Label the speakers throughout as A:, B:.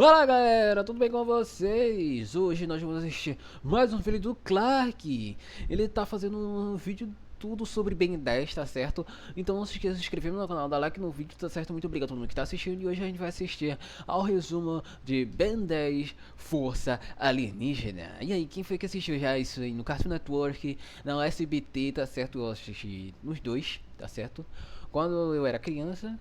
A: Fala galera, tudo bem com vocês? Hoje nós vamos assistir mais um vídeo do Clark. Ele tá fazendo um vídeo tudo sobre Ben 10, tá certo? Então não se esqueça de se inscrever no canal, dar like no vídeo, tá certo? Muito obrigado a todo mundo que tá assistindo. E hoje a gente vai assistir ao resumo de Ben 10 Força Alienígena. E aí, quem foi que assistiu já isso aí no Cartoon Network, na SBT, tá certo? Eu assisti nos dois, tá certo? Quando eu era criança.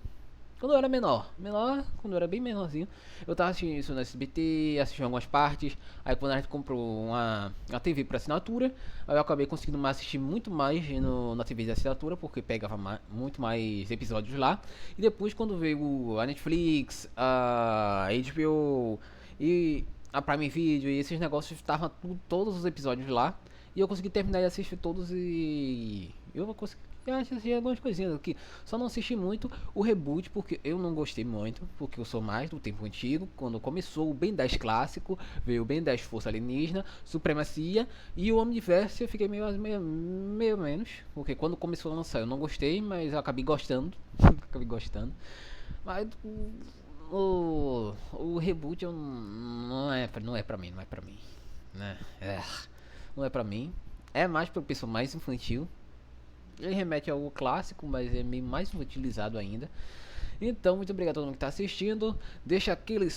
A: Quando eu era quando eu era bem menorzinho, eu tava assistindo isso no SBT, assistindo algumas partes. Aí quando a gente comprou uma TV por assinatura, aí eu acabei conseguindo assistir muito mais na TV de assinatura, porque pegava muito mais episódios lá. E depois quando veio a Netflix, a HBO e a Prime Video e esses negócios, estavam todos os episódios lá. E eu consegui terminar de assistir todos e eu consegui. Eu assisti algumas coisinhas aqui. Só não assisti muito o reboot, porque eu não gostei muito. Porque eu sou mais do tempo antigo. Quando começou o Ben 10 clássico, veio o Ben 10 Força Alienígena, Supremacia e o Omniverse. Eu fiquei meio menos. Porque quando começou a lançar eu não gostei, mas eu acabei gostando. Acabei gostando. Mas o reboot não é pra mim, não é pra mim. Né? Não é pra mim. É mais pra pessoa mais infantil. Ele remete ao clássico, mas é meio mais utilizado ainda. Então, muito obrigado a todo mundo que está assistindo. Deixa aquele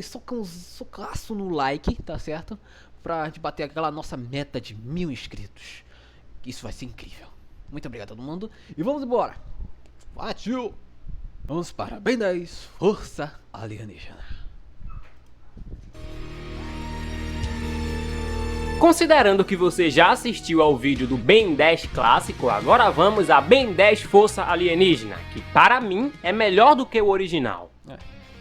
A: socaço no like, tá certo? Pra gente bater aquela nossa meta de 1000 inscritos. Isso vai ser incrível. Muito obrigado a todo mundo. E vamos embora. Partiu! Vamos para Ben 10 Força Alienígena.
B: Considerando que você já assistiu ao vídeo do Ben 10 clássico, agora vamos a Ben 10 Força Alienígena, que para mim é melhor do que o original.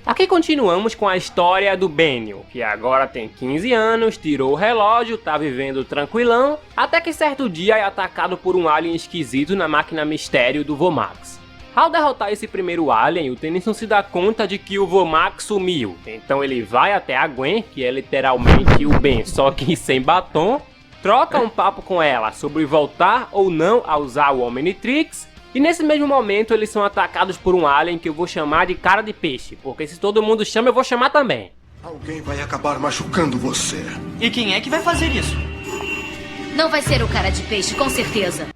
B: Aqui continuamos com a história do Benio, que agora tem 15 anos, tirou o relógio, tá vivendo tranquilão, até que certo dia é atacado por um alien esquisito na máquina mistério do Vomax. Ao derrotar esse primeiro alien, o Tennyson se dá conta de que o Vomax sumiu. Então ele vai até a Gwen, que é literalmente o Ben, só que sem batom, troca um papo com ela sobre voltar ou não a usar o Omnitrix, e nesse mesmo momento eles são atacados por um alien que eu vou chamar de cara de peixe, porque se todo mundo chama eu vou chamar também.
C: Alguém vai acabar machucando você.
D: E quem é que vai fazer isso?
E: Não vai ser o cara de peixe, com certeza.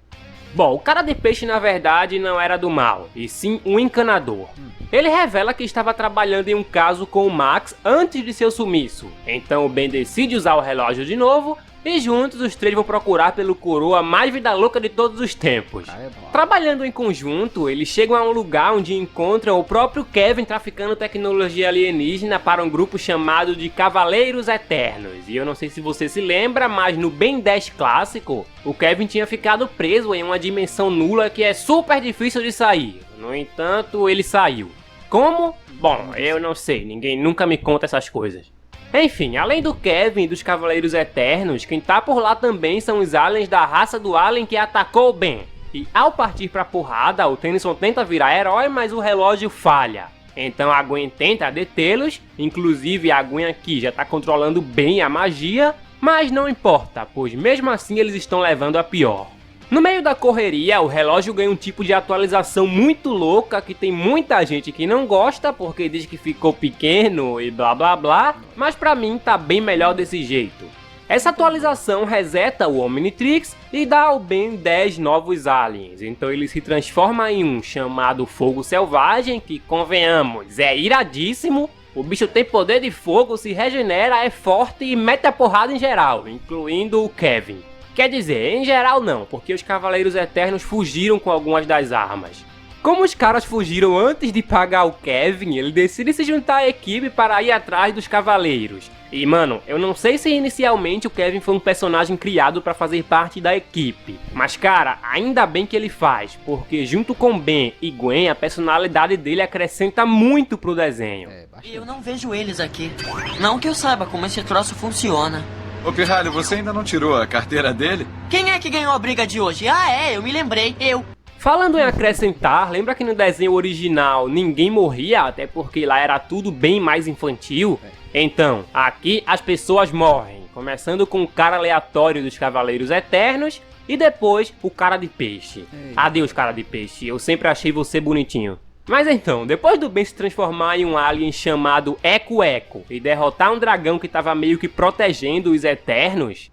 B: Bom, o cara de peixe na verdade não era do mal, e sim um encanador. Ele revela que estava trabalhando em um caso com o Max antes de seu sumiço. Então o Ben decide usar o relógio de novo, e juntos os três vão procurar pelo coroa mais vida louca de todos os tempos. Trabalhando em conjunto, eles chegam a um lugar onde encontram o próprio Kevin traficando tecnologia alienígena para um grupo chamado de Cavaleiros Eternos. E eu não sei se você se lembra, mas no Ben 10 clássico, o Kevin tinha ficado preso em uma dimensão nula que é super difícil de sair. No entanto, ele saiu. Como? Bom, eu não sei, ninguém nunca me conta essas coisas. Enfim, além do Kevin e dos Cavaleiros Eternos, quem tá por lá também são os aliens da raça do alien que atacou o Ben. E ao partir pra porrada, o Tennyson tenta virar herói, mas o relógio falha. Então a Gwen tenta detê-los, inclusive a Gwen aqui já tá controlando bem a magia, mas não importa, pois mesmo assim eles estão levando a pior. No meio da correria, o relógio ganha um tipo de atualização muito louca que tem muita gente que não gosta porque diz que ficou pequeno e blá blá blá, mas pra mim tá bem melhor desse jeito. Essa atualização reseta o Omnitrix e dá ao Ben 10 novos aliens, então ele se transforma em um chamado Fogo Selvagem, que convenhamos, é iradíssimo. O bicho tem poder de fogo, se regenera, é forte e mete a porrada em geral, incluindo o Kevin. Quer dizer, em geral não, porque os Cavaleiros Eternos fugiram com algumas das armas. Como os caras fugiram antes de pagar o Kevin, ele decide se juntar à equipe para ir atrás dos Cavaleiros. E mano, eu não sei se inicialmente o Kevin foi um personagem criado para fazer parte da equipe. Mas cara, ainda bem que ele faz, porque junto com Ben e Gwen, a personalidade dele acrescenta muito pro desenho.
D: Eu não vejo eles aqui. Não que eu saiba como esse troço funciona.
F: Ô Pirralho, você ainda não tirou a carteira dele?
D: Quem é que ganhou a briga de hoje? Ah, eu me lembrei, eu.
B: Falando em acrescentar, lembra que no desenho original ninguém morria, até porque lá era tudo bem mais infantil? Então, aqui as pessoas morrem, começando com o cara aleatório dos Cavaleiros Eternos e depois o cara de peixe. Adeus, cara de peixe, eu sempre achei você bonitinho. Mas então, depois do Ben se transformar em um alien chamado Eco Eco e derrotar um dragão que tava meio que protegendo os Eternos,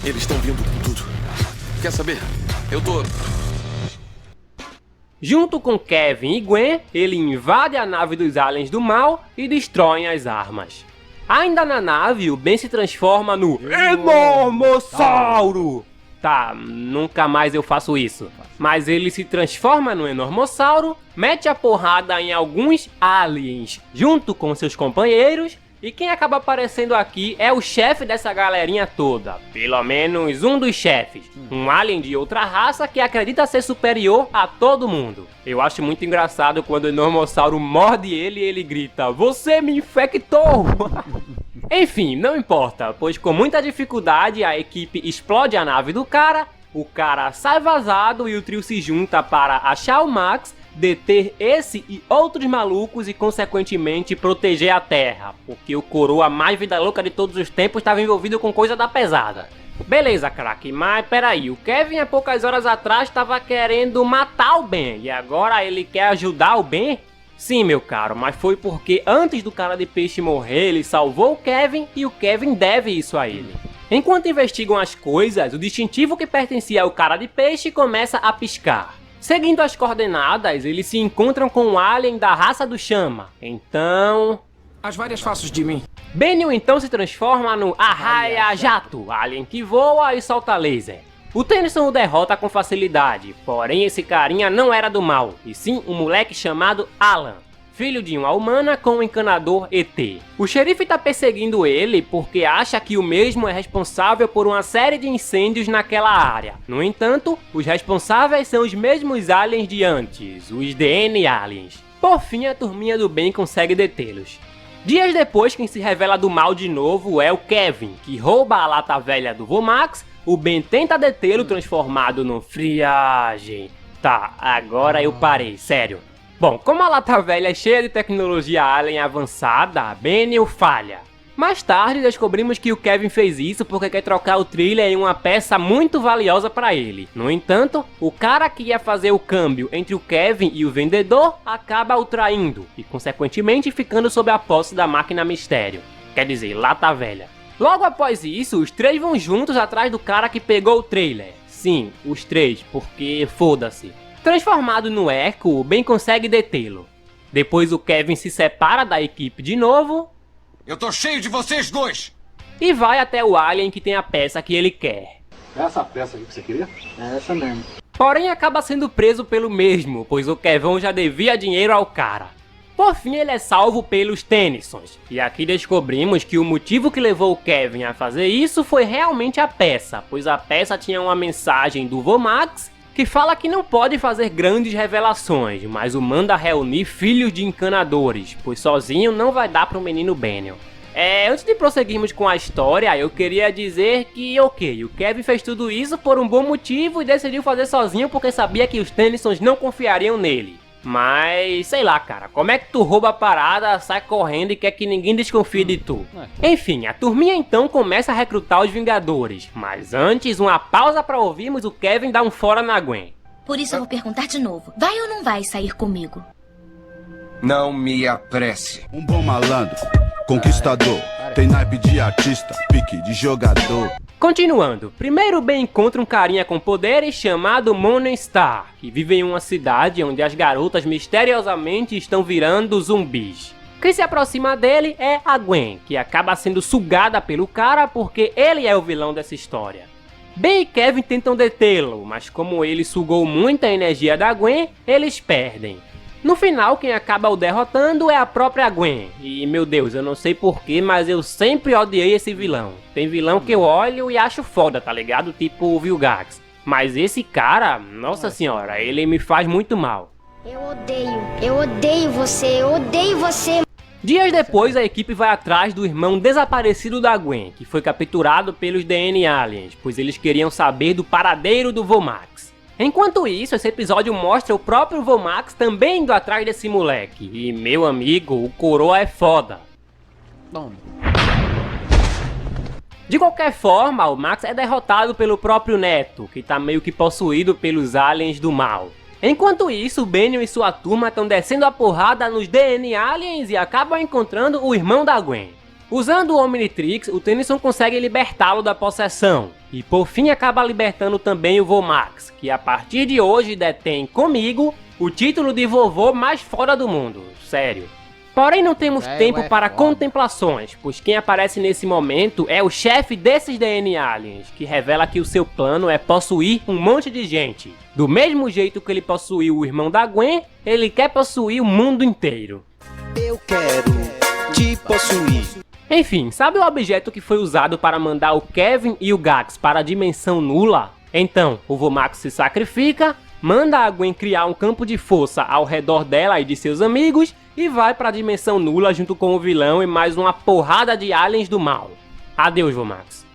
G: Eles estão vindo com tudo. Quer saber? Eu tô...
B: junto com Kevin e Gwen, ele invade a nave dos aliens do mal e destrói as armas. Ainda na nave, o Ben se transforma no Enormossauro. Tá, nunca mais eu faço isso. Mas ele se transforma no Enormossauro, mete a porrada em alguns aliens junto com seus companheiros. E quem acaba aparecendo aqui é o chefe dessa galerinha toda. Pelo menos um dos chefes. Um alien de outra raça que acredita ser superior a todo mundo. Eu acho muito engraçado quando o Enormossauro morde ele e ele grita: "Você me infectou!" Enfim, não importa, pois com muita dificuldade a equipe explode a nave do cara, o cara sai vazado e o trio se junta para achar o Max, deter esse e outros malucos e consequentemente proteger a Terra, porque o coroa mais vida louca de todos os tempos estava envolvido com coisa da pesada. Beleza, craque, mas peraí, o Kevin há poucas horas atrás estava querendo matar o Ben e agora ele quer ajudar o Ben? Sim, meu caro, mas foi porque antes do cara de peixe morrer, ele salvou o Kevin e o Kevin deve isso a ele. Enquanto investigam as coisas, o distintivo que pertencia ao cara de peixe começa a piscar. Seguindo as coordenadas, eles se encontram com um alien da raça do Chama. Então...
G: As várias faces de mim.
B: Benio então se transforma no Arraia Jato, alien que voa e solta laser. O Tennyson o derrota com facilidade, porém esse carinha não era do mal, e sim um moleque chamado Alan, filho de uma humana com um encanador ET. O xerife tá perseguindo ele porque acha que o mesmo é responsável por uma série de incêndios naquela área. No entanto, os responsáveis são os mesmos aliens de antes, os DN Aliens. Por fim, a turminha do bem consegue detê-los. Dias depois, quem se revela do mal de novo é o Kevin, que rouba a lata velha do Vomax. O Ben tenta detê-lo transformado no Friagem. Tá, agora eu parei, sério. Bom, como a lata velha é cheia de tecnologia alien avançada, Benio falha. Mais tarde descobrimos que o Kevin fez isso porque quer trocar o trailer em uma peça muito valiosa para ele. No entanto, o cara que ia fazer o câmbio entre o Kevin e o vendedor acaba o traindo e consequentemente ficando sob a posse da máquina mistério. Quer dizer, lata velha. Logo após isso, os três vão juntos atrás do cara que pegou o trailer. Sim, os três, porque foda-se. Transformado no Echo, o Ben consegue detê-lo. Depois o Kevin se separa da equipe de novo.
C: Eu tô cheio de vocês dois!
B: E vai até o alien que tem a peça que ele quer.
H: É essa peça aqui que você queria? É essa mesmo.
B: Porém acaba sendo preso pelo mesmo, pois o Kevin já devia dinheiro ao cara. Por fim, ele é salvo pelos Tennysons. E aqui descobrimos que o motivo que levou o Kevin a fazer isso foi realmente a peça, pois a peça tinha uma mensagem do Vomax que fala que não pode fazer grandes revelações, mas o manda reunir filhos de encanadores, pois sozinho não vai dar pro menino Benio. Antes de prosseguirmos com a história, eu queria dizer que, ok, o Kevin fez tudo isso por um bom motivo e decidiu fazer sozinho porque sabia que os Tennysons não confiariam nele. Mas, sei lá, cara, como é que tu rouba a parada, sai correndo e quer que ninguém desconfie de tu? Enfim, a turminha então começa a recrutar os Vingadores, mas antes, uma pausa pra ouvirmos o Kevin dar um fora na Gwen.
E: Por isso eu vou perguntar de novo. Vai ou não vai sair comigo?
C: Não me apresse.
I: Um bom malandro, conquistador, tem naipe de artista, pique de jogador.
B: Continuando, primeiro o Ben encontra um carinha com poderes chamado Morningstar, que vive em uma cidade onde as garotas misteriosamente estão virando zumbis. Quem se aproxima dele é a Gwen, que acaba sendo sugada pelo cara porque ele é o vilão dessa história. Ben e Kevin tentam detê-lo, mas como ele sugou muita energia da Gwen, eles perdem. No final, quem acaba o derrotando é a própria Gwen. E, meu Deus, eu não sei porquê, mas eu sempre odiei esse vilão. Tem vilão que eu olho e acho foda, tá ligado? Tipo o Vilgax. Mas esse cara, nossa senhora, ele me faz muito mal.
J: Eu odeio você.
B: Dias depois, a equipe vai atrás do irmão desaparecido da Gwen, que foi capturado pelos DN Aliens, pois eles queriam saber do paradeiro do Vomax. Enquanto isso, esse episódio mostra o próprio Vomax também indo atrás desse moleque. E, meu amigo, o coroa é foda.
A: Toma.
B: De qualquer forma, o Max é derrotado pelo próprio neto, que tá meio que possuído pelos aliens do mal. Enquanto isso, o Benio e sua turma estão descendo a porrada nos DN Aliens e acabam encontrando o irmão da Gwen. Usando o Omnitrix, o Tennyson consegue libertá-lo da possessão, e por fim acaba libertando também o Vomax, que a partir de hoje detém comigo o título de vovô mais foda do mundo, sério. Porém não temos tempo para contemplações, pois quem aparece nesse momento é o chefe desses DN Aliens, que revela que o seu plano é possuir um monte de gente. Do mesmo jeito que ele possuiu o irmão da Gwen, ele quer possuir o mundo inteiro.
K: Eu quero te possuir.
B: Enfim, sabe o objeto que foi usado para mandar o Kevin e o Gax para a dimensão nula? Então, o Vomax se sacrifica, manda a Gwen criar um campo de força ao redor dela e de seus amigos e vai para a dimensão nula junto com o vilão e mais uma porrada de aliens do mal. Adeus, Vomax.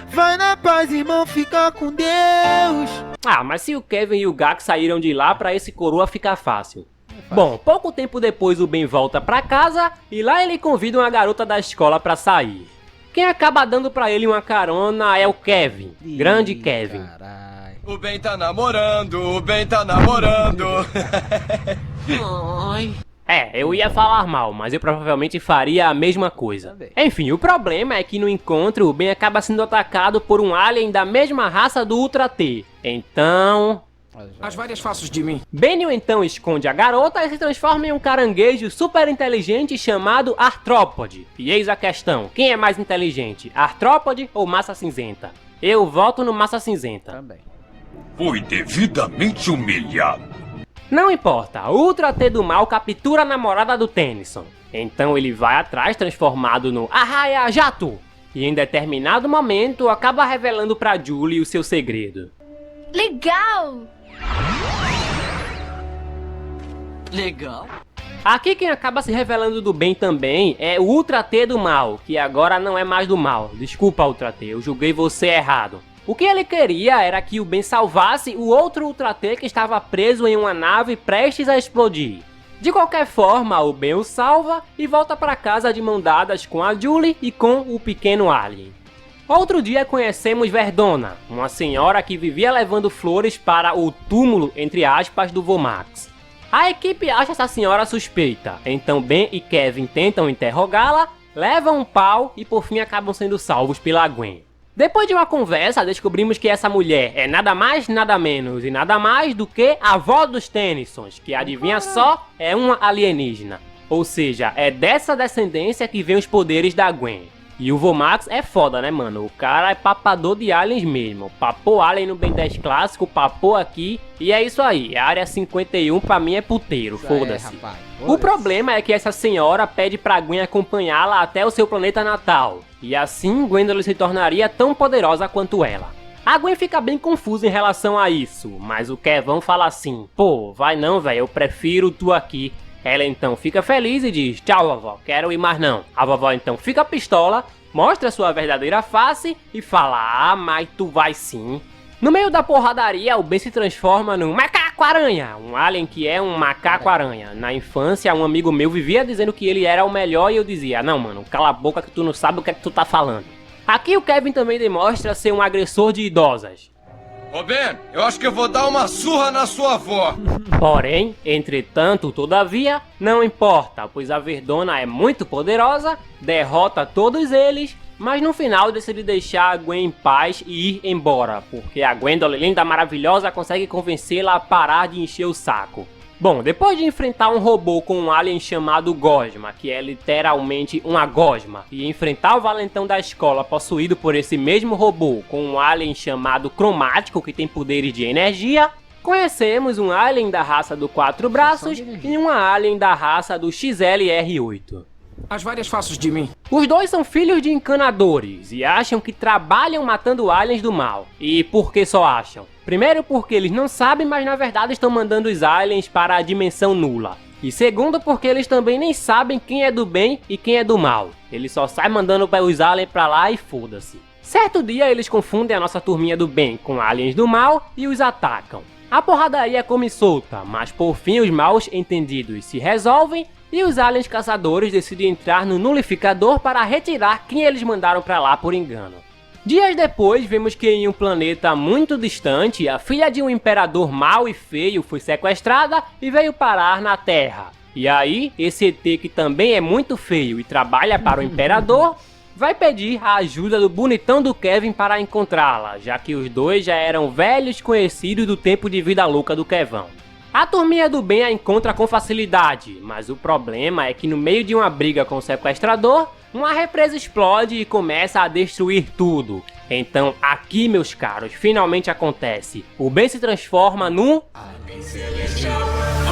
K: Vai na paz, irmão, fica com Deus.
B: Ah, mas se o Kevin e o Gax saíram de lá, pra esse coroa ficar fácil. Bom, pouco tempo depois o Ben volta pra casa e lá ele convida uma garota da escola pra sair. Quem acaba dando pra ele uma carona é o Kevin, grande Kevin.
C: O Ben tá namorando, o Ben tá namorando.
B: Eu ia falar mal, mas eu provavelmente faria a mesma coisa. Enfim, o problema é que no encontro o Ben acaba sendo atacado por um alien da mesma raça do Ultra T. Então...
F: As várias faces de mim.
B: Benio então esconde a garota e se transforma em um caranguejo super inteligente chamado Arthrópode. E eis a questão, quem é mais inteligente, Arthrópode ou Massa Cinzenta? Eu voto no Massa Cinzenta.
A: Também.
C: Fui devidamente humilhado.
B: Não importa, o Ultra T do mal captura a namorada do Tennyson. Então ele vai atrás transformado no Arraia Jato. E em determinado momento acaba revelando pra Julie o seu segredo.
E: Legal!
D: Legal.
B: Aqui quem acaba se revelando do bem também é o Ultra T do mal, que agora não é mais do mal. Desculpa, Ultra T, eu julguei você errado. O que ele queria era que o Ben salvasse o outro Ultra T que estava preso em uma nave prestes a explodir. De qualquer forma, o Ben o salva e volta para casa de mão dadas com a Julie e com o pequeno alien. Outro dia conhecemos Verdona, uma senhora que vivia levando flores para o túmulo, entre aspas, do Vomax. A equipe acha essa senhora suspeita, então Ben e Kevin tentam interrogá-la, levam um pau e por fim acabam sendo salvos pela Gwen. Depois de uma conversa, descobrimos que essa mulher é nada mais, nada menos e nada mais do que a avó dos Tennysons, que adivinha só, é uma alienígena. Ou seja, é dessa descendência que vem os poderes da Gwen. E o Vomax é foda, né, mano? O cara é papador de aliens mesmo. Papou alien no Ben 10 clássico, papou aqui. E é isso aí. A área 51 pra mim é puteiro, foda-se. O problema é que essa senhora pede pra Gwen acompanhá-la até o seu planeta natal. E assim, Gwendolyn se tornaria tão poderosa quanto ela. A Gwen fica bem confusa em relação a isso. Mas o Kevão fala assim: pô, vai não, velho, eu prefiro tu aqui. Ela então fica feliz e diz: tchau, vovó, quero ir mais não. A vovó então fica pistola, mostra sua verdadeira face e fala: ah, mas tu vai sim. No meio da porradaria, o Ben se transforma num macaco-aranha, um alien que é um macaco-aranha. Na infância, um amigo meu vivia dizendo que ele era o melhor e eu dizia: não, mano, cala a boca que tu não sabe o que é que tu tá falando. Aqui o Kevin também demonstra ser um agressor de idosas.
C: Ô Ben, eu acho que eu vou dar uma surra na sua avó.
B: Porém, entretanto, todavia, não importa, pois a Verdona é muito poderosa, derrota todos eles, mas no final decide deixar a Gwen em paz e ir embora, porque a Gwendolyn, linda maravilhosa, consegue convencê-la a parar de encher o saco. Bom, depois de enfrentar um robô com um alien chamado Gosma, que é literalmente uma gosma, e enfrentar o valentão da escola possuído por esse mesmo robô com um alien chamado Cromático, que tem poderes de energia, conhecemos um alien da raça do 4 braços e uma alien da raça do XLR8.
F: As várias faces de mim.
B: Os dois são filhos de encanadores e acham que trabalham matando aliens do mal. E por que só acham? Primeiro porque eles não sabem, mas na verdade estão mandando os aliens para a dimensão nula. E segundo porque eles também nem sabem quem é do bem e quem é do mal. Eles só saem mandando os aliens pra lá e foda-se. Certo dia eles confundem a nossa turminha do bem com aliens do mal e os atacam. A porradaria come solta, mas por fim os maus entendidos se resolvem e os aliens caçadores decidem entrar no nulificador para retirar quem eles mandaram pra lá por engano. Dias depois, vemos que em um planeta muito distante, a filha de um imperador mau e feio foi sequestrada e veio parar na Terra. E aí, esse ET, que também é muito feio e trabalha para o imperador, vai pedir a ajuda do bonitão do Kevin para encontrá-la, já que os dois já eram velhos conhecidos do tempo de vida louca do Kevão. A turminha do bem a encontra com facilidade, mas o problema é que no meio de uma briga com o sequestrador, uma represa explode e começa a destruir tudo. Então aqui, meus caros, finalmente acontece. O Ben se transforma no...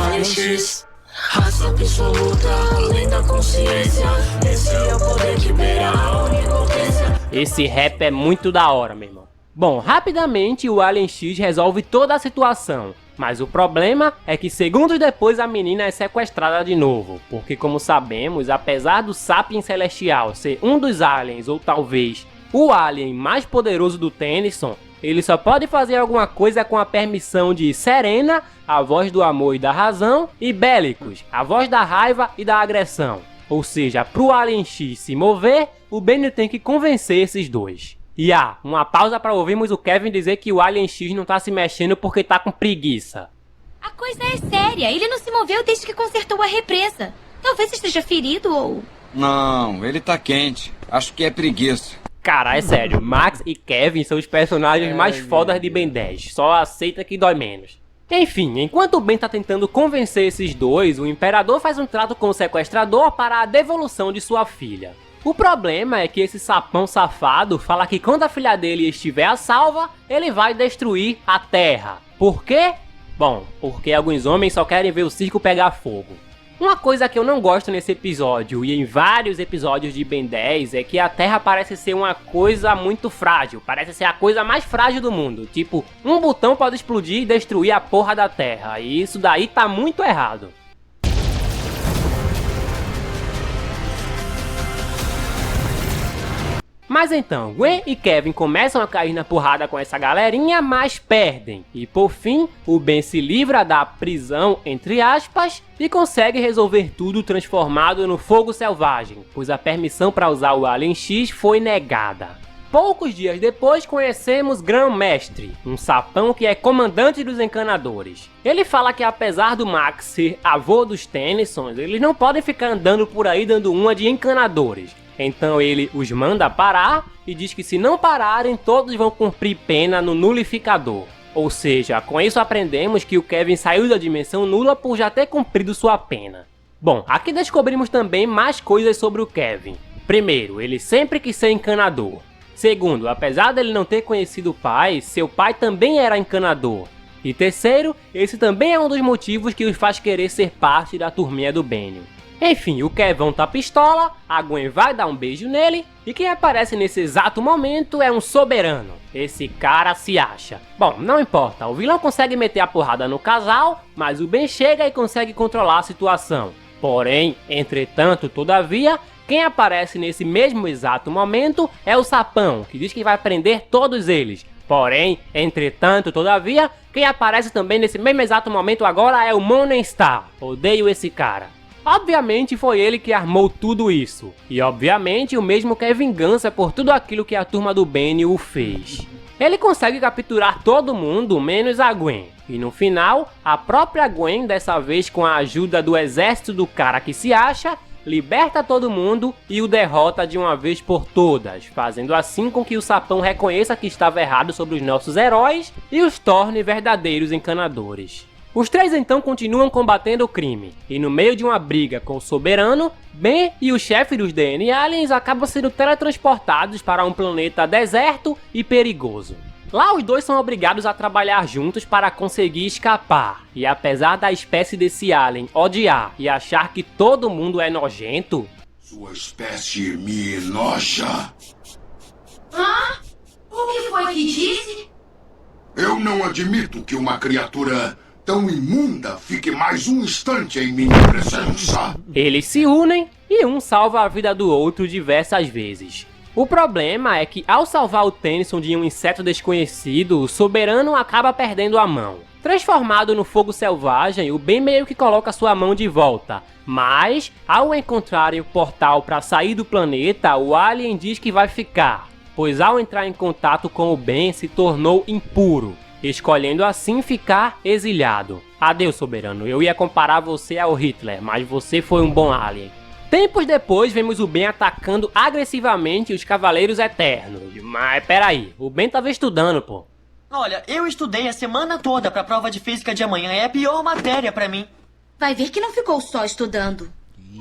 L: Alien X, raça absoluta, além da consciência. Esse é o poder que beira a onipotência.
B: Esse rap é muito da hora, meu irmão. Bom, rapidamente o Alien X resolve toda a situação. Mas o problema é que segundos depois a menina é sequestrada de novo, porque como sabemos, apesar do Sapiens Celestial ser um dos aliens ou talvez o alien mais poderoso do Tennyson, ele só pode fazer alguma coisa com a permissão de Serena, a voz do amor e da razão, e Bélicos, a voz da raiva e da agressão. Ou seja, pro Alien X se mover, o Benny tem que convencer esses dois. E uma pausa para ouvirmos o Kevin dizer que o Alien X não tá se mexendo porque tá com preguiça.
E: A coisa é séria, ele não se moveu desde que consertou a represa. Talvez esteja ferido ou...
C: Não, ele tá quente. Acho que é preguiça.
B: Cara, é sério, Max e Kevin são os personagens mais fodas de Ben 10, só aceita que dói menos. Enfim, enquanto o Ben tá tentando convencer esses dois, o Imperador faz um trato com o sequestrador para a devolução de sua filha. O problema é que esse sapão safado fala que quando a filha dele estiver a salva, ele vai destruir a Terra. Por quê? Bom, porque alguns homens só querem ver o circo pegar fogo. Uma coisa que eu não gosto nesse episódio e em vários episódios de Ben 10 é que a Terra parece ser uma coisa muito frágil, parece ser a coisa mais frágil do mundo. Tipo, um botão pode explodir e destruir a porra da Terra, e isso daí tá muito errado. Mas então, Gwen e Kevin começam a cair na porrada com essa galerinha, mas perdem. E por fim, o Ben se livra da prisão, entre aspas, e consegue resolver tudo transformado no fogo selvagem, pois a permissão para usar o Alien X foi negada. Poucos dias depois conhecemos Grão-Mestre, um sapão que é comandante dos encanadores. Ele fala que apesar do Max ser avô dos Tennysons, eles não podem ficar andando por aí dando uma de encanadores. Então ele os manda parar e diz que se não pararem, todos vão cumprir pena no nulificador. Ou seja, com isso aprendemos que o Kevin saiu da dimensão nula por já ter cumprido sua pena. Bom, aqui descobrimos também mais coisas sobre o Kevin. Primeiro, ele sempre quis ser encanador. Segundo, apesar dele não ter conhecido o pai, seu pai também era encanador. E terceiro, esse também é um dos motivos que os faz querer ser parte da turminha do Benny. Enfim, o Kevão tá pistola, a Gwen vai dar um beijo nele, e quem aparece nesse exato momento é um soberano. Esse cara se acha. Bom, não importa, o vilão consegue meter a porrada no casal, mas o Ben chega e consegue controlar a situação. Porém, entretanto, todavia, quem aparece nesse mesmo exato momento é o Sapão, que diz que vai prender todos eles. Porém, entretanto, todavia, quem aparece também nesse mesmo exato momento agora é o Morningstar. Odeio esse cara. Obviamente foi ele que armou tudo isso, e obviamente o mesmo quer vingança por tudo aquilo que a turma do Benny o fez. Ele consegue capturar todo mundo, menos a Gwen, e no final, a própria Gwen, dessa vez com a ajuda do exército do cara que se acha, liberta todo mundo e o derrota de uma vez por todas, fazendo assim com que o Sapão reconheça que estava errado sobre os nossos heróis e os torne verdadeiros encanadores. Os três então continuam combatendo o crime, e no meio de uma briga com o soberano, Ben e o chefe dos DN Aliens acabam sendo teletransportados para um planeta deserto e perigoso. Lá os dois são obrigados a trabalhar juntos para conseguir escapar, e apesar da espécie desse alien odiar e achar que todo mundo é nojento...
M: Sua espécie me enoja.
E: Hã? O que foi que disse?
M: Eu não admito que uma criatura tão imunda fique mais um instante em minha presença.
B: Eles se unem e um salva a vida do outro diversas vezes. O problema é que ao salvar o Tennyson de um inseto desconhecido, o Soberano acaba perdendo a mão. Transformado no fogo selvagem, o Ben meio que coloca sua mão de volta, mas ao encontrarem o portal para sair do planeta, o alien diz que vai ficar, pois ao entrar em contato com o Ben se tornou impuro, escolhendo assim ficar exilado. Adeus, Soberano, eu ia comparar você ao Hitler, mas você foi um bom alien. Tempos depois, vemos o Ben atacando agressivamente os Cavaleiros Eternos. Mas peraí, o Ben tava estudando, pô.
D: Olha, eu estudei a semana toda pra prova de física de amanhã. É a pior matéria pra mim.
E: Vai ver que não ficou só estudando.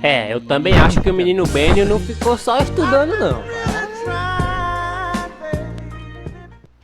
B: É, eu também acho que o menino Ben não ficou só estudando, não.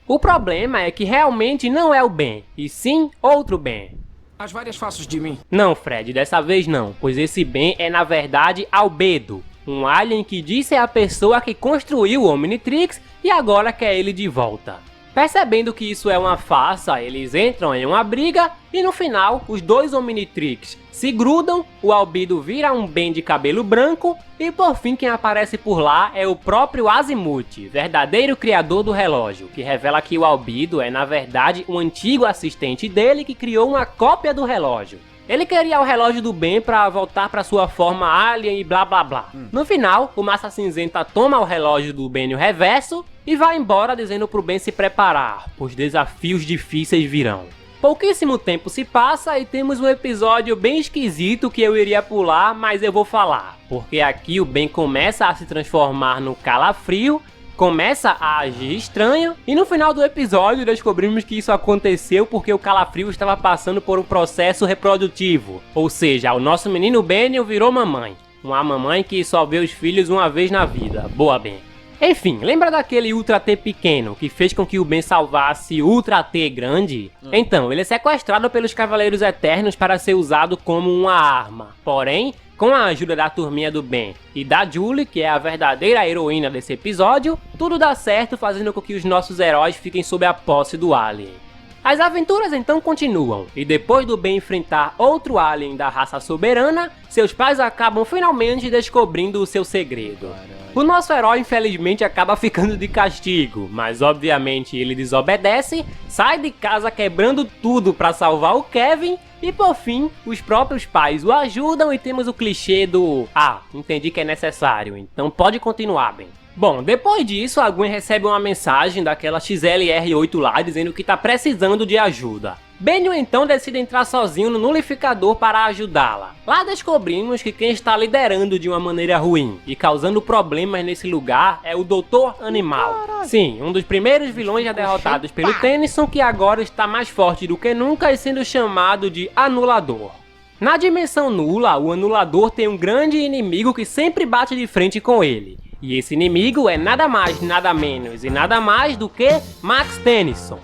B: O problema é que realmente não é o Ben, e sim outro Ben.
F: As várias faces de mim.
B: Não, Fred, dessa vez não, pois esse Ben é na verdade Albedo, um alien que diz ser a pessoa que construiu o Omnitrix e agora quer ele de volta. Percebendo que isso é uma farsa, eles entram em uma briga e no final os dois Omnitrix se grudam, o Albedo vira um Ben de cabelo branco e por fim quem aparece por lá é o próprio Azimuth, verdadeiro criador do relógio, que revela que o Albedo é na verdade um antigo assistente dele que criou uma cópia do relógio. Ele queria o relógio do Ben pra voltar pra sua forma alien e blá blá blá. No final, o Massa Cinzenta toma o relógio do Ben no reverso e vai embora dizendo pro Ben se preparar, pois desafios difíceis virão. Pouquíssimo tempo se passa e temos um episódio bem esquisito que eu iria pular, mas eu vou falar. Porque aqui o Ben começa a se transformar no Calafrio, começa a agir estranho e no final do episódio descobrimos que isso aconteceu porque o Calafrio estava passando por um processo reprodutivo. Ou seja, o nosso menino Ben virou mamãe. Uma mamãe que só vê os filhos uma vez na vida. Boa, Ben. Enfim, lembra daquele Ultra T pequeno que fez com que o Ben salvasse Ultra T grande? Então, ele é sequestrado pelos Cavaleiros Eternos para ser usado como uma arma. Porém, com a ajuda da turminha do Ben e da Julie, que é a verdadeira heroína desse episódio, tudo dá certo fazendo com que os nossos heróis fiquem sob a posse do alien. As aventuras então continuam, e depois do Ben enfrentar outro alien da raça soberana, seus pais acabam finalmente descobrindo o seu segredo. O nosso herói infelizmente acaba ficando de castigo, mas obviamente ele desobedece, sai de casa quebrando tudo para salvar o Kevin, e por fim, os próprios pais o ajudam e temos o clichê do "Ah, entendi que é necessário, então pode continuar, Ben". Bom, depois disso, a Gwen recebe uma mensagem daquela XLR8 lá dizendo que tá precisando de ajuda. Benio então decide entrar sozinho no nulificador para ajudá-la. Lá descobrimos que quem está liderando de uma maneira ruim e causando problemas nesse lugar é o Doutor Animal. Sim, um dos primeiros vilões já derrotados pelo Tennyson, que agora está mais forte do que nunca e sendo chamado de Anulador. Na dimensão nula, o Anulador tem um grande inimigo que sempre bate de frente com ele. E esse inimigo é nada mais, nada menos e nada mais do que Max Tennyson.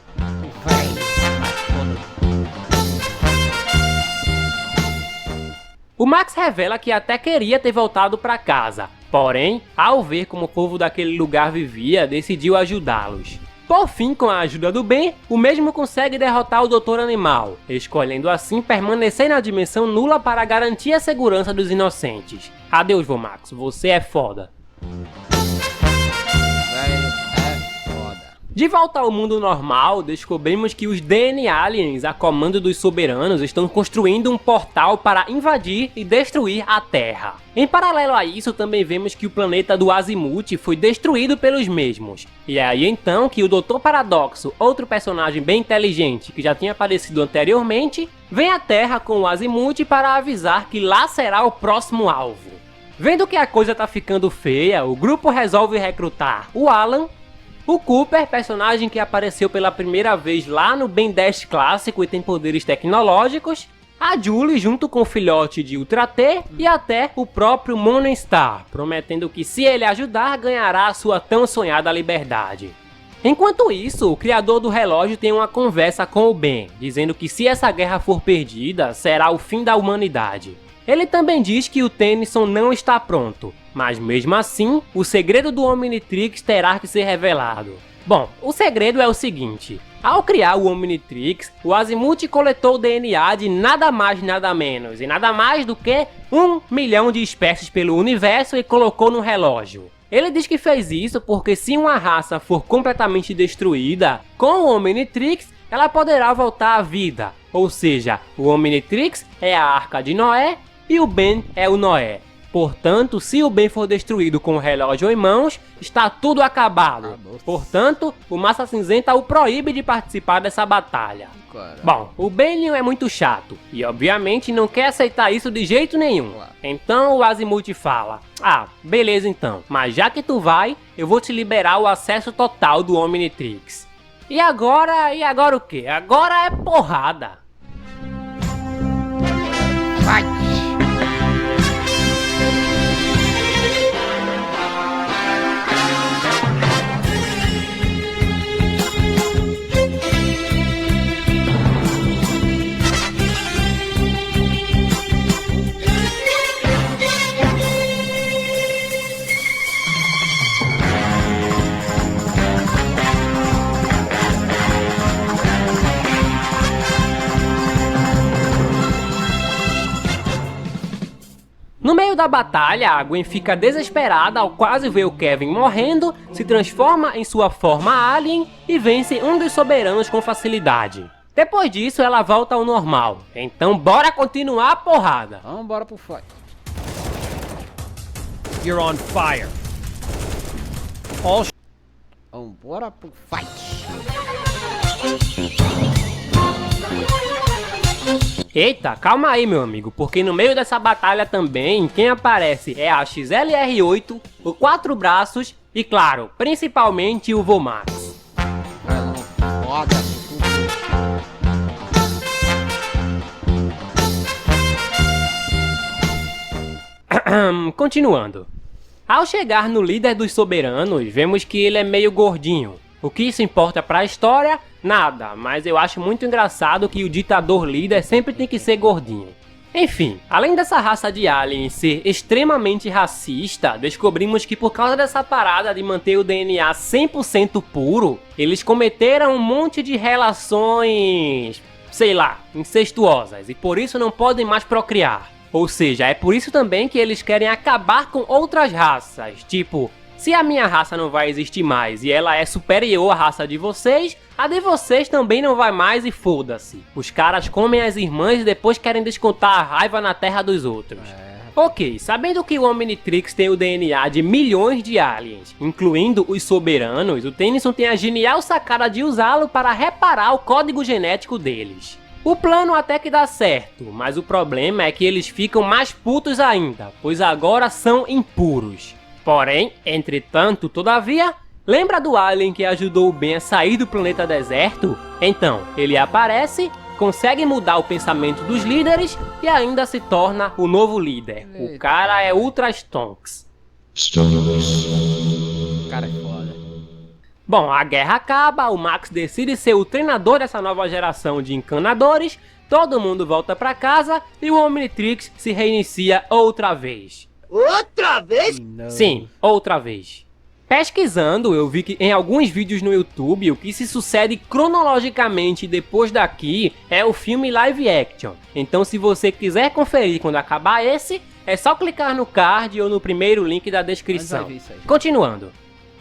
B: O Max revela que até queria ter voltado para casa, porém, ao ver como o povo daquele lugar vivia, decidiu ajudá-los. Por fim, com a ajuda do Ben, o mesmo consegue derrotar o Doutor Animal, escolhendo assim permanecer na dimensão nula para garantir a segurança dos inocentes. Adeus, Vomax, você é foda. De volta ao mundo normal, descobrimos que os DN Aliens, a comando dos soberanos, estão construindo um portal para invadir e destruir a Terra. Em paralelo a isso, também vemos que o planeta do Azimuth foi destruído pelos mesmos. E é aí então que o Dr. Paradoxo, outro personagem bem inteligente que já tinha aparecido anteriormente, vem à Terra com o Azimuth para avisar que lá será o próximo alvo. Vendo que a coisa tá ficando feia, o grupo resolve recrutar o Alan, o Cooper, personagem que apareceu pela primeira vez lá no Ben 10 clássico e tem poderes tecnológicos, a Julie junto com o filhote de Ultra T e até o próprio Morningstar, prometendo que se ele ajudar ganhará a sua tão sonhada liberdade. Enquanto isso, o criador do relógio tem uma conversa com o Ben, dizendo que se essa guerra for perdida, será o fim da humanidade. Ele também diz que o Tennyson não está pronto, mas mesmo assim, o segredo do Omnitrix terá que ser revelado. Bom, o segredo é o seguinte: ao criar o Omnitrix, o Azimuth coletou o DNA de nada mais nada menos e nada mais do que 1 milhão de espécies pelo universo e colocou no relógio. Ele diz que fez isso porque se uma raça for completamente destruída, com o Omnitrix, ela poderá voltar à vida. Ou seja, o Omnitrix é a Arca de Noé e o Ben é o Noé. Portanto, se o Ben for destruído com o relógio em mãos, está tudo acabado. Portanto, o Massa Cinzenta o proíbe de participar dessa batalha. Bom, o Benio é muito chato e obviamente não quer aceitar isso de jeito nenhum. Então o Azimuth fala: ah, beleza então, mas já que tu vai, eu vou te liberar o acesso total do Omnitrix. E agora o quê? Agora é porrada.
A: Vai!
B: No meio da batalha, a Gwen fica desesperada ao quase ver o Kevin morrendo, se transforma em sua forma alien e vence um dos soberanos com facilidade. Depois disso, ela volta ao normal. Então bora continuar a porrada.
A: Vamos bora pro fight.
F: You're on fire.
A: Vamos bora pro fight.
B: Eita, calma aí meu amigo, porque no meio dessa batalha também, quem aparece é a XLR8, o Quatro Braços e claro, principalmente o Vomax.
A: Foda.
B: Continuando. Ao chegar no líder dos soberanos, vemos que ele é meio gordinho. O que isso importa pra história? Nada, mas eu acho muito engraçado que o ditador líder sempre tem que ser gordinho. Enfim, além dessa raça de aliens ser extremamente racista, descobrimos que por causa dessa parada de manter o DNA 100% puro, eles cometeram um monte de relações, sei lá, incestuosas, e por isso não podem mais procriar. Ou seja, é por isso também que eles querem acabar com outras raças, tipo, se a minha raça não vai existir mais e ela é superior à raça de vocês, a de vocês também não vai mais e foda-se. Os caras comem as irmãs e depois querem descontar a raiva na terra dos outros. Ok, sabendo que o Omnitrix tem o DNA de milhões de aliens, incluindo os soberanos, o Tennyson tem a genial sacada de usá-lo para reparar o código genético deles. O plano até que dá certo, mas o problema é que eles ficam mais putos ainda, pois agora são impuros. Porém, entretanto, todavia, lembra do alien que ajudou o Ben a sair do planeta deserto? Então, ele aparece, consegue mudar o pensamento dos líderes e ainda se torna o novo líder. O cara é Ultra Stonks.
A: Cara, é foda.
B: Bom, a guerra acaba, o Max decide ser o treinador dessa nova geração de encanadores, todo mundo volta pra casa e o Omnitrix se reinicia outra vez.
K: Outra vez?
B: Sim, outra vez. Pesquisando, eu vi que em alguns vídeos no YouTube, o que se sucede cronologicamente depois daqui é o filme live action. Então se você quiser conferir quando acabar esse, é só clicar no card ou no primeiro link da descrição. Continuando.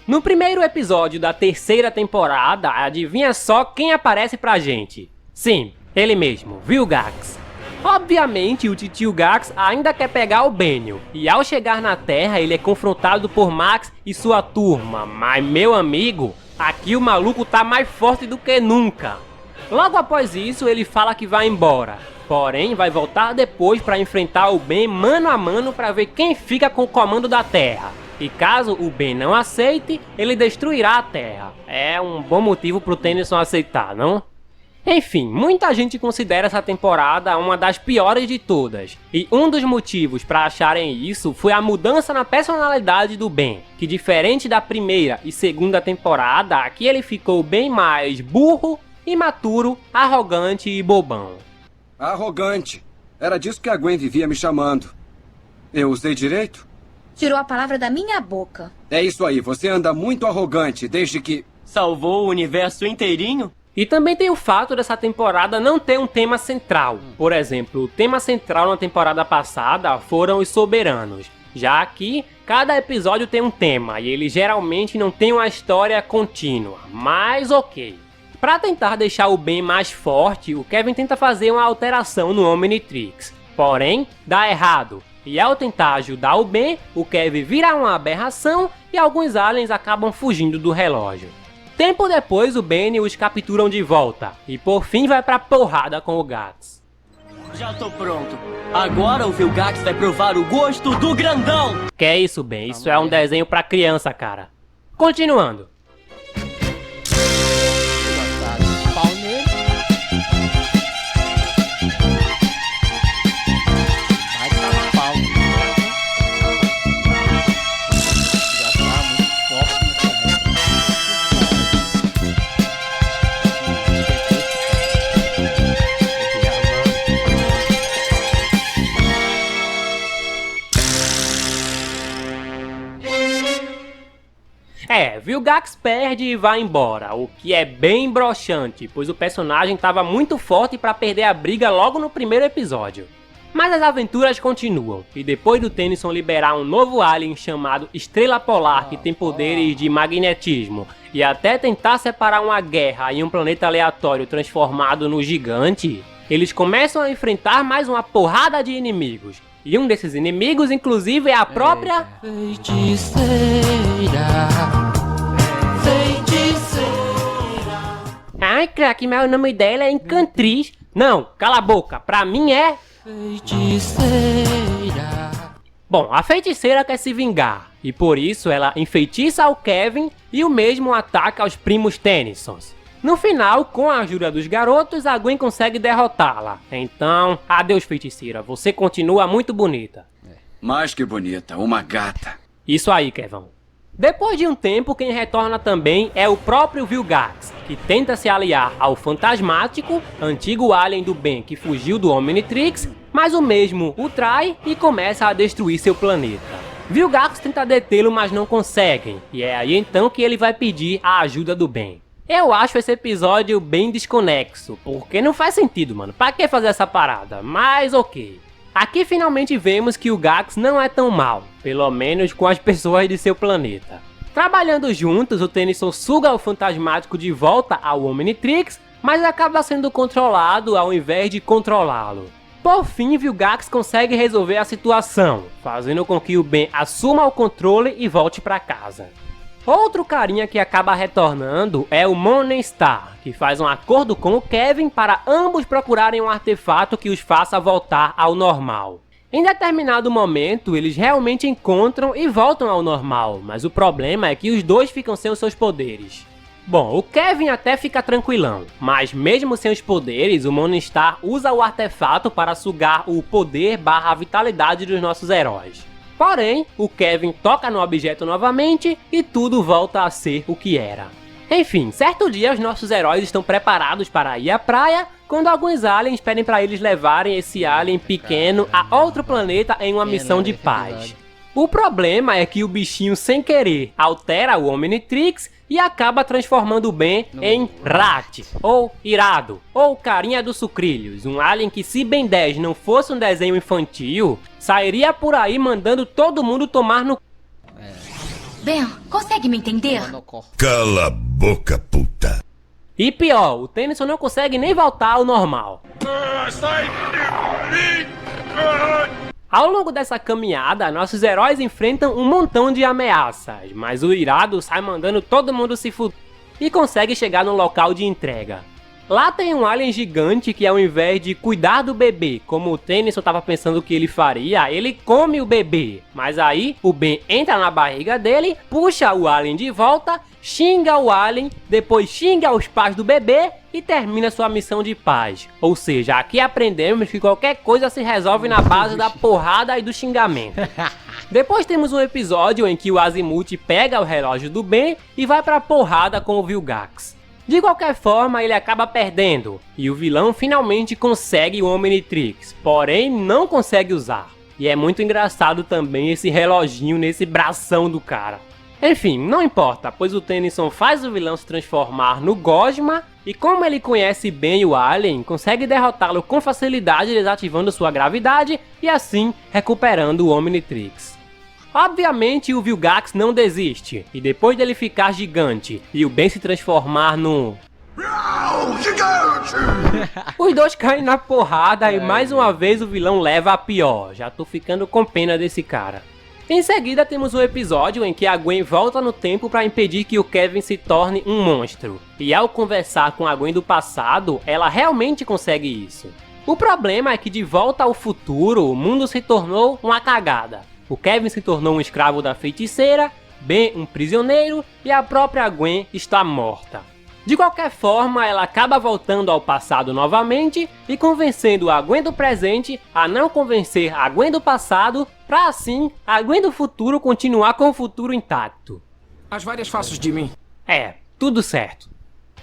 B: No primeiro episódio da terceira temporada, adivinha só quem aparece pra gente? Sim, ele mesmo, Vilgax. Obviamente o titio Gax ainda quer pegar o Benio, e ao chegar na Terra ele é confrontado por Max e sua turma, mas meu amigo, aqui o maluco tá mais forte do que nunca. Logo após isso ele fala que vai embora, porém vai voltar depois para enfrentar o Ben mano a mano para ver quem fica com o comando da Terra. E caso o Ben não aceite, ele destruirá a Terra. É um bom motivo pro Tennyson aceitar, não? Enfim, muita gente considera essa temporada uma das piores de todas, e um dos motivos para acharem isso foi a mudança na personalidade do Ben, que diferente da primeira e segunda temporada, aqui ele ficou bem mais burro, imaturo, arrogante e bobão.
C: Arrogante. Era disso que a Gwen vivia me chamando. Eu usei direito?
E: Tirou a palavra da minha boca.
C: É isso aí, você anda muito arrogante desde que...
D: Salvou o universo inteirinho?
B: E também tem o fato dessa temporada não ter um tema central. Por exemplo, o tema central na temporada passada foram os soberanos. Já aqui, cada episódio tem um tema e ele geralmente não tem uma história contínua, mas ok. Para tentar deixar o Ben mais forte, o Kevin tenta fazer uma alteração no Omnitrix, porém dá errado. E ao tentar ajudar o Ben, o Kevin vira uma aberração e alguns aliens acabam fugindo do relógio. Tempo depois, o Ben os capturam de volta e por fim vai pra porrada com o Gax.
D: Já tô pronto. Agora o Vilgax vai provar o gosto do grandão.
B: Que é isso, Ben? Isso é um desenho pra criança, cara. Continuando. Vilgax perde e vai embora, o que é bem broxante, pois o personagem estava muito forte para perder a briga logo no primeiro episódio. Mas as aventuras continuam, e depois do Tennyson liberar um novo alien chamado Estrela Polar que tem poderes de magnetismo, e até tentar separar uma guerra em um planeta aleatório transformado no Gigante, eles começam a enfrentar mais uma porrada de inimigos. E um desses inimigos, inclusive, é a própria... Ai, craque, mas o nome dela é Encantriz. Não, cala a boca, pra mim é... Bom, a feiticeira quer se vingar, e por isso ela enfeitiça o Kevin e o mesmo ataca os primos Tennysons. No final, com a ajuda dos garotos, a Gwen consegue derrotá-la. Então, adeus feiticeira, você continua muito bonita.
C: Mais que bonita, uma gata.
B: Isso aí, Kevin. Depois de um tempo, quem retorna também é o próprio Vilgax, que tenta se aliar ao Fantasmático, antigo alien do Ben que fugiu do Omnitrix, mas o mesmo o trai e começa a destruir seu planeta. Vilgax tenta detê-lo, mas não conseguem, e é aí então que ele vai pedir a ajuda do Ben. Eu acho esse episódio bem desconexo, porque não faz sentido, mano, pra que fazer essa parada? Mas ok. Aqui finalmente vemos que o Gax não é tão mal, pelo menos com as pessoas de seu planeta. Trabalhando juntos, o Tennyson suga o Fantasmático de volta ao Omnitrix, mas acaba sendo controlado ao invés de controlá-lo. Por fim, Vilgax consegue resolver a situação, fazendo com que o Ben assuma o controle e volte para casa. Outro carinha que acaba retornando é o Morningstar, que faz um acordo com o Kevin para ambos procurarem um artefato que os faça voltar ao normal. Em determinado momento, eles realmente encontram e voltam ao normal, mas o problema é que os dois ficam sem os seus poderes. Bom, o Kevin até fica tranquilão, mas mesmo sem os poderes, o Morningstar usa o artefato para sugar o poder / vitalidade dos nossos heróis. Porém, o Kevin toca no objeto novamente e tudo volta a ser o que era. Enfim, certo dia os nossos heróis estão preparados para ir à praia, quando alguns aliens pedem para eles levarem esse alien pequeno a outro planeta em uma missão de paz. O problema é que o bichinho sem querer altera o Omnitrix e acaba transformando o Ben em Rat, ou Irado, ou Carinha dos Sucrilhos, um alien que se Ben 10 não fosse um desenho infantil, sairia por aí mandando todo mundo tomar no...
E: Ben, consegue me entender?
I: Cala a boca, puta.
B: E pior, o Tennyson não consegue nem voltar ao normal. Ao longo dessa caminhada, nossos heróis enfrentam um montão de ameaças, mas o Irado sai mandando todo mundo se fuder e consegue chegar no local de entrega. Lá tem um alien gigante que ao invés de cuidar do bebê, como o Tennyson estava pensando que ele faria, ele come o bebê. Mas aí o Ben entra na barriga dele, puxa o alien de volta, xinga o alien, depois xinga os pais do bebê e termina sua missão de paz. Ou seja, aqui aprendemos que qualquer coisa se resolve na base da porrada e do xingamento. Depois temos um episódio em que o Azimuth pega o relógio do Ben e vai pra porrada com o Vilgax. De qualquer forma, ele acaba perdendo, e o vilão finalmente consegue o Omnitrix, porém não consegue usar. E é muito engraçado também esse reloginho nesse bração do cara. Enfim, não importa, pois o Tennyson faz o vilão se transformar no Gosma, e como ele conhece bem o alien, consegue derrotá-lo com facilidade desativando sua gravidade e assim recuperando o Omnitrix. Obviamente o Vilgax não desiste, e depois dele ficar gigante e o Ben se transformar num... Os dois caem na porrada e mais uma vez o vilão leva a pior. Já tô ficando com pena desse cara. Em seguida temos um episódio em que a Gwen volta no tempo para impedir que o Kevin se torne um monstro. E ao conversar com a Gwen do passado, ela realmente consegue isso. O problema é que de volta ao futuro, o mundo se tornou uma cagada. O Kevin se tornou um escravo da feiticeira, Ben um prisioneiro e a própria Gwen está morta. De qualquer forma, ela acaba voltando ao passado novamente e convencendo a Gwen do presente a não convencer a Gwen do passado, para assim a Gwen do futuro continuar com o futuro intacto.
F: As várias faces de mim.
B: É, tudo certo.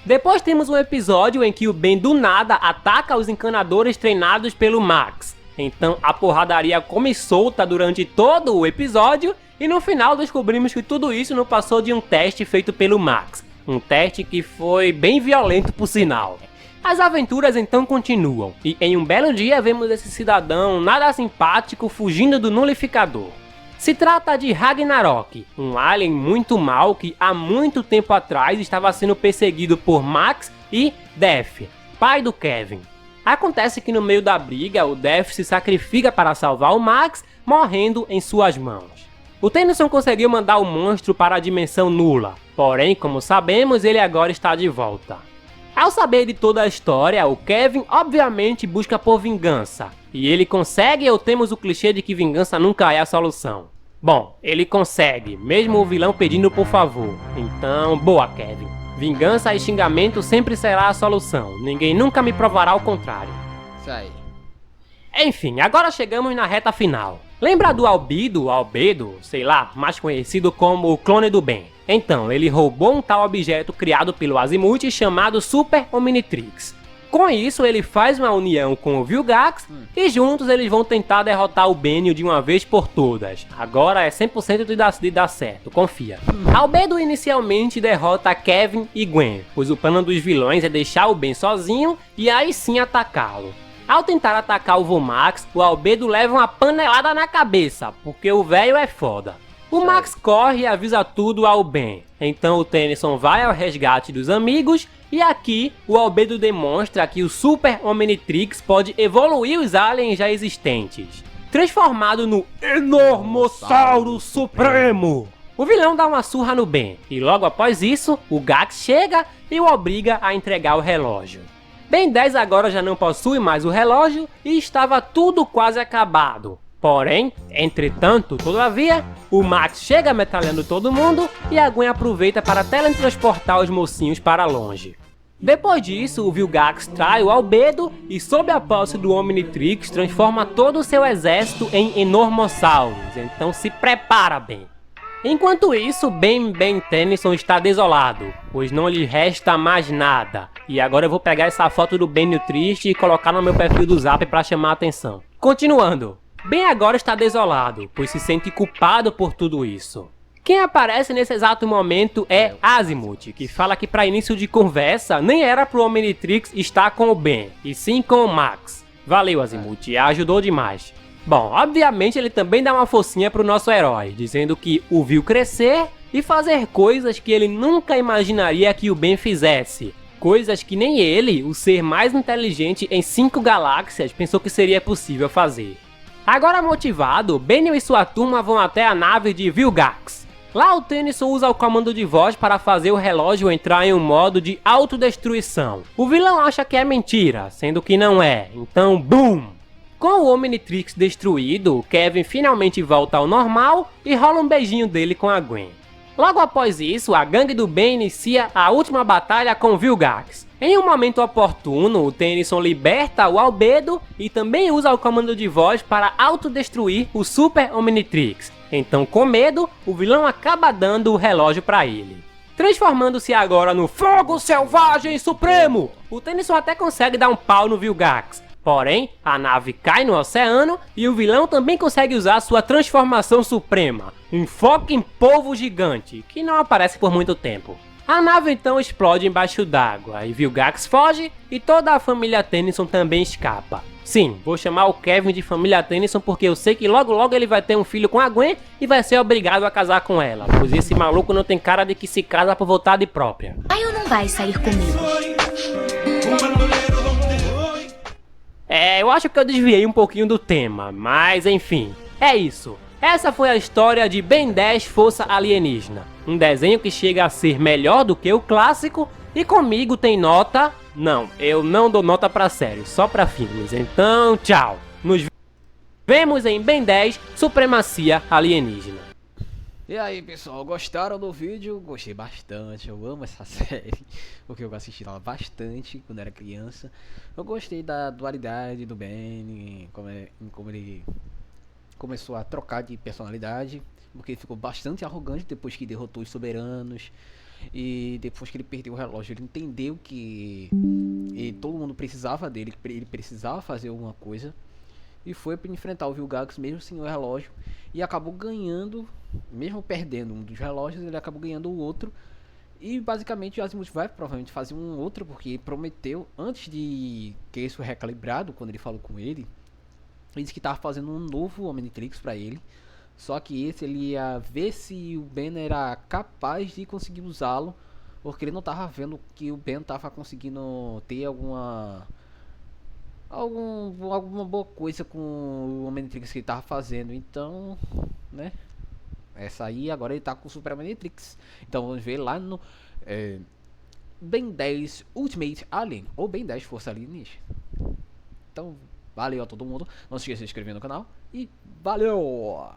B: Depois temos um episódio em que o Ben do nada ataca os encanadores treinados pelo Max. Então a porradaria come solta durante todo o episódio e no final descobrimos que tudo isso não passou de um teste feito pelo Max. Um teste que foi bem violento por sinal. As aventuras então continuam, e em um belo dia vemos esse cidadão nada simpático fugindo do nulificador. Se trata de Ragnarok, um alien muito mau que há muito tempo atrás estava sendo perseguido por Max e Def, pai do Kevin. Acontece que no meio da briga, o Def se sacrifica para salvar o Max, morrendo em suas mãos. O Tennyson conseguiu mandar o monstro para a dimensão nula, porém, como sabemos, ele agora está de volta. Ao saber de toda a história, o Kevin obviamente busca por vingança. E ele consegue ou temos o clichê de que vingança nunca é a solução? Bom, ele consegue, mesmo o vilão pedindo por favor. Então, boa Kevin. Vingança e xingamento sempre será a solução. Ninguém nunca me provará o contrário.
A: Isso aí.
B: Enfim, agora chegamos na reta final. Lembra do Albedo, sei lá, mais conhecido como o clone do Ben? Então, ele roubou um tal objeto criado pelo Azimuth chamado Super Omnitrix. Com isso, ele faz uma união com o Vilgax e juntos eles vão tentar derrotar o Benio de uma vez por todas. Agora é 100% de dar certo, confia. Albedo inicialmente derrota Kevin e Gwen, pois o plano dos vilões é deixar o Ben sozinho e aí sim atacá-lo. Ao tentar atacar o Vomax, o Albedo leva uma panelada na cabeça, porque o velho é foda. O Max corre e avisa tudo ao Ben. Então o Tennyson vai ao resgate dos amigos e aqui o Albedo demonstra que o Super Omnitrix pode evoluir os aliens já existentes, transformado no Enormossauro Supremo. O vilão dá uma surra no Ben e logo após isso o Gax chega e o obriga a entregar o relógio. Ben 10 agora já não possui mais o relógio e estava tudo quase acabado. Porém, entretanto, todavia, o Max chega metralhando todo mundo e a Gwen aproveita para teletransportar os mocinhos para longe. Depois disso, o Vilgax trai o Albedo e, sob a posse do Omnitrix, transforma todo o seu exército em Enormossauros. Então se prepara, Ben. Enquanto isso, Ben Tennyson está desolado, pois não lhe resta mais nada. E agora eu vou pegar essa foto do Benio triste e colocar no meu perfil do Zap para chamar a atenção. Continuando. Ben agora está desolado, pois se sente culpado por tudo isso. Quem aparece nesse exato momento é Azimuth, que fala que para início de conversa nem era pro Omnitrix estar com o Ben, e sim com o Max. Valeu Azimuth, ajudou demais. Bom, obviamente ele também dá uma focinha pro nosso herói, dizendo que o viu crescer e fazer coisas que ele nunca imaginaria que o Ben fizesse. Coisas que nem ele, o ser mais inteligente em 5 galáxias, pensou que seria possível fazer. Agora motivado, Benio e sua turma vão até a nave de Vilgax. Lá o Tennyson usa o comando de voz para fazer o relógio entrar em um modo de autodestruição. O vilão acha que é mentira, sendo que não é, então BOOM! Com o Omnitrix destruído, Kevin finalmente volta ao normal e rola um beijinho dele com a Gwen. Logo após isso, a gangue do Ben inicia a última batalha com Vilgax. Em um momento oportuno, o Tennyson liberta o Albedo e também usa o comando de voz para autodestruir o Super Omnitrix. Então, com medo, o vilão acaba dando o relógio para ele. Transformando-se agora no Fogo Selvagem Supremo, o Tennyson até consegue dar um pau no Vilgax. Porém, a nave cai no oceano e o vilão também consegue usar sua transformação suprema, um Fogo em Polvo Gigante, que não aparece por muito tempo. A nave então explode embaixo d'água e Vilgax foge e toda a família Tennyson também escapa. Sim, vou chamar o Kevin de família Tennyson porque eu sei que logo logo ele vai ter um filho com a Gwen e vai ser obrigado a casar com ela, pois esse maluco não tem cara de que se casa por vontade própria.
E: Vai ou não vai sair comigo?
B: Eu acho que eu desviei um pouquinho do tema, mas enfim, é isso. Essa foi a história de Ben 10 Força Alienígena, um desenho que chega a ser melhor do que o clássico e comigo tem nota... Não, eu não dou nota pra série, só pra filmes, então tchau. Nos vemos em Ben 10 Supremacia Alienígena.
A: E aí pessoal, gostaram do vídeo? Gostei bastante, eu amo essa série, porque eu assisti ela bastante quando era criança. Eu gostei da dualidade do Ben, como ele começou a trocar de personalidade, porque ele ficou bastante arrogante depois que derrotou os soberanos. E depois que ele perdeu o relógio, ele entendeu que todo mundo precisava dele, que ele precisava fazer alguma coisa. E foi para enfrentar o Vilgax mesmo sem o relógio. E acabou ganhando, mesmo perdendo um dos relógios, ele acabou ganhando o outro. E basicamente o Azimuth vai provavelmente fazer um outro, porque ele prometeu, antes de que isso recalibrado, quando ele falou com ele disse que estava fazendo um novo Omnitrix para ele. Só que esse ele ia ver se o Ben era capaz de conseguir usá-lo, porque ele não estava vendo que o Ben estava conseguindo ter alguma boa coisa com o Omnitrix que ele estava fazendo. Então, né? Essa aí agora ele está com o Super Omnitrix. Então vamos ver lá no Ben 10 Ultimate Alien ou Ben 10 Força Alienígena. Então, valeu a todo mundo. Não se esqueça de se inscrever no canal e valeu!